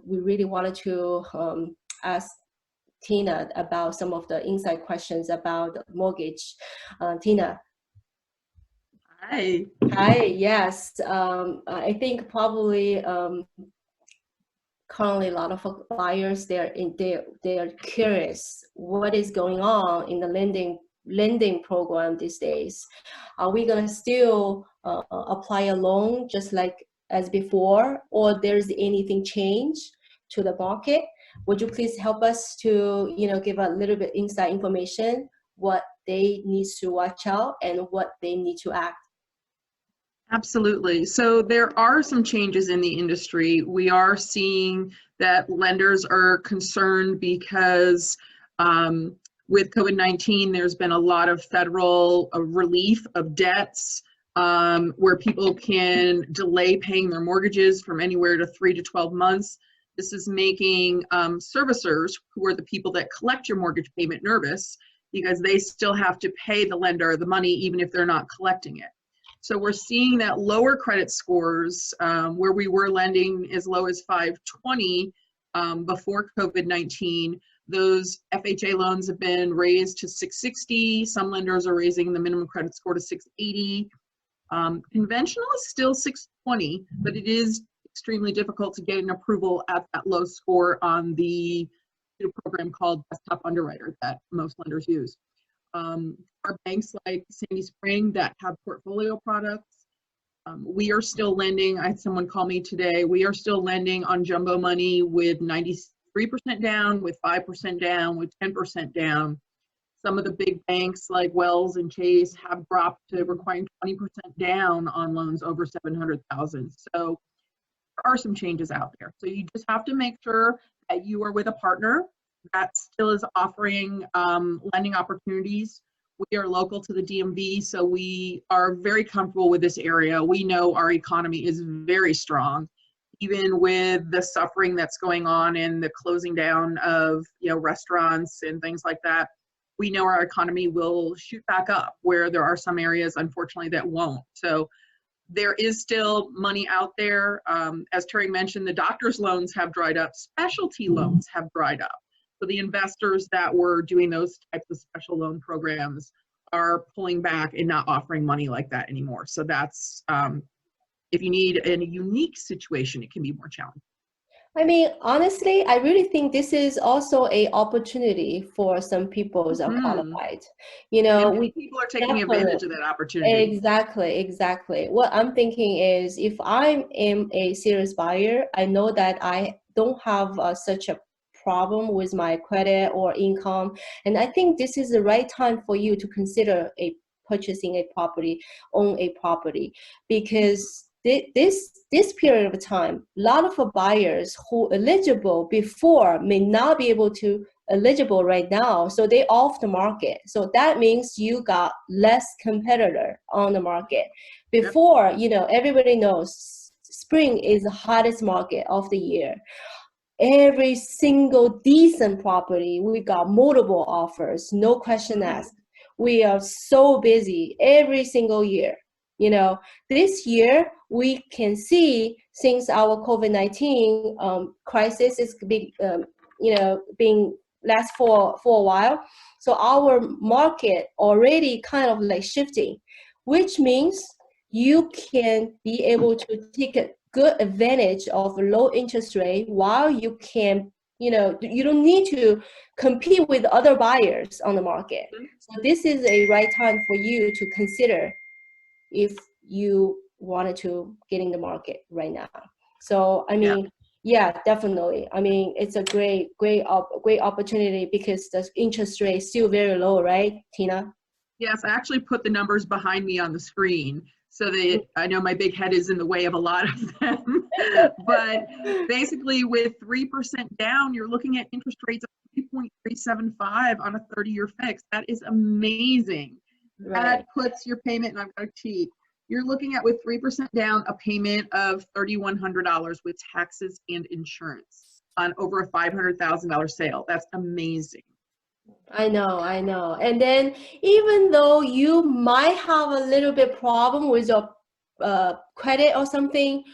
we really wanted to ask Tina about some of the inside questions about mortgage. Tina. Hi. Hi, yes. I think probably currently a lot of buyers, they're curious what is going on in the lending program these days. Are we going to still apply a loan just like as before, or there's anything change to the market? Would you please help us to give a little bit inside information, what they need to watch out and what they need to act? Absolutely. So there are some changes in the industry. We are seeing that lenders are concerned because with COVID-19, there's been a lot of federal relief of debts where people can delay paying their mortgages from anywhere to 3 to 12 months. This is making servicers, who are the people that collect your mortgage payment, nervous because they still have to pay the lender the money even if they're not collecting it. So we're seeing that lower credit scores, where we were lending as low as 520 before COVID-19, those FHA loans have been raised to 660. Some lenders are raising the minimum credit score to 680. Conventional is still 620, but it is extremely difficult to get an approval at that low score on the program called Desktop Underwriter that most lenders use. Our banks like Sandy Spring that have portfolio products, we are still lending. I had someone call me today. We are still lending on jumbo money with 93% down, with 5% down, with 10% down. Some of the big banks like Wells and Chase have dropped to requiring 20% down on loans over 700,000. So there are some changes out there. So you just have to make sure that you are with a partner that still is offering lending opportunities. We are local to the DMV, so we are very comfortable with this area. We know our economy is very strong, even with the suffering that's going on and the closing down of restaurants and things like that. We know our economy will shoot back up, where there are some areas, unfortunately, that won't. So there is still money out there. As Terry mentioned, the doctor's loans have dried up. Specialty loans have dried up. So the investors that were doing those types of special loan programs are pulling back and not offering money like that anymore. So that's, if you need a unique situation, it can be more challenging. I mean, honestly, I really think this is also an opportunity for some people who are qualified. People are taking advantage of that opportunity. Exactly. What I'm thinking is, if I am a serious buyer, I know that I don't have such a problem with my credit or income, and I think this is the right time for you to consider purchasing a property, own a property, because this period of time, a lot of buyers who eligible before may not be able to eligible right now, so they off the market. So that means you got less competitor on the market. Before, everybody knows spring is the hottest market of the year. Every single decent property, we got multiple offers, no question asked. We are so busy every single year. This year we can see, since our COVID-19 crisis is being last for a while, so our market already kind of like shifting, which means you can be able to take a good advantage of low interest rate, while you can, you don't need to compete with other buyers on the market. So this is a right time for you to consider if you wanted to get in the market right now. So I mean, yeah, definitely. I mean, it's a great opportunity because the interest rate is still very low, right, Tina? Yes, I actually put the numbers behind me on the screen so that I know my big head is in the way of a lot of them. But basically, with 3% down, you're looking at interest rates of 3.375 on a 30-year fix. That is amazing. Right. That puts your payment, and I've got a cheat. You're looking at, with 3% down, a payment of $3,100 with taxes and insurance on over a $500,000 sale. That's amazing. I know. And then, even though you might have a little bit problem with your credit or something,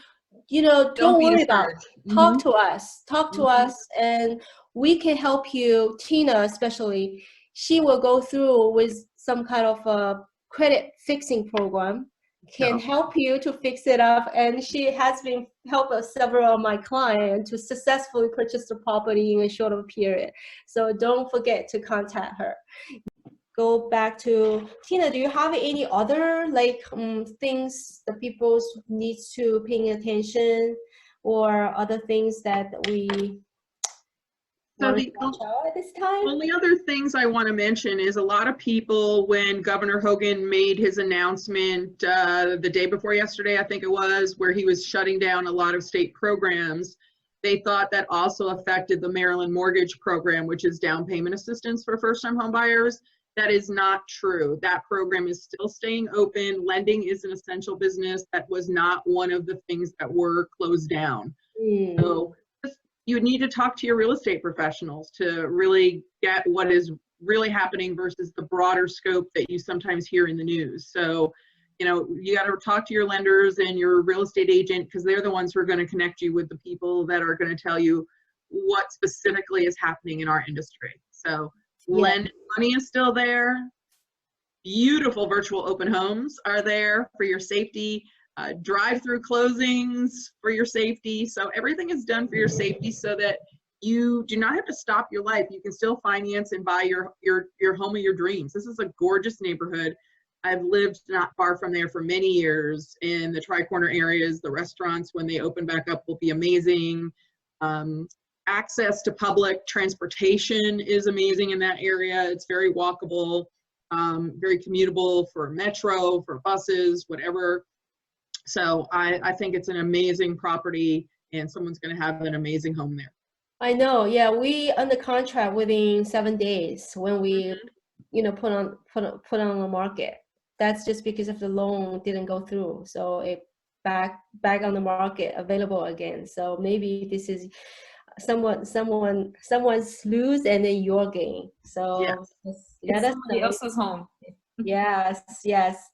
don't be worry about it. discouraged. Talk to us. Talk to Mhm. us, and we can help you. Tina, especially, she will go through with some kind of a credit fixing program, can Yeah. help you to fix it up. And she has been helping several of my clients to successfully purchase the property in a shorter period. So don't forget to contact her. Go back to Tina. Do you have any other like things that people needs to paying attention, or other things that we So want to the watch out at this time? only other things I want to mention is a lot of people, when Governor Hogan made his announcement the day before yesterday, I think it was, where he was shutting down a lot of state programs, they thought that also affected the Maryland Mortgage Program, which is down payment assistance for first-time home buyers. That is not true. That program is still staying open. Lending is an essential business. That was not one of the things that were closed down. So you would need to talk to your real estate professionals to really get what is really happening versus the broader scope that you sometimes hear in the news. So, you got to talk to your lenders and your real estate agent, because they're the ones who are going to connect you with the people that are going to tell you what specifically is happening in our industry. So lend money is still there. Beautiful virtual open homes are there for your safety. Drive-through closings for your safety. So everything is done for your safety so that you do not have to stop your life. You can still finance and buy your home of your dreams. This is a gorgeous neighborhood. I've lived not far from there for many years in the Tri-Corner areas. The restaurants, when they open back up, will be amazing. Access to public transportation is amazing in that area. It's very walkable, very commutable for metro, for buses, whatever. So I think it's an amazing property, and someone's going to have an amazing home there. I know. Yeah, we under contract within 7 days when we, put on the market. That's just because of the loan didn't go through, so it back on the market, available again. So maybe this is someone's lose and then your gain. So Yes. just let us Somebody know. else's home. Yes, yes.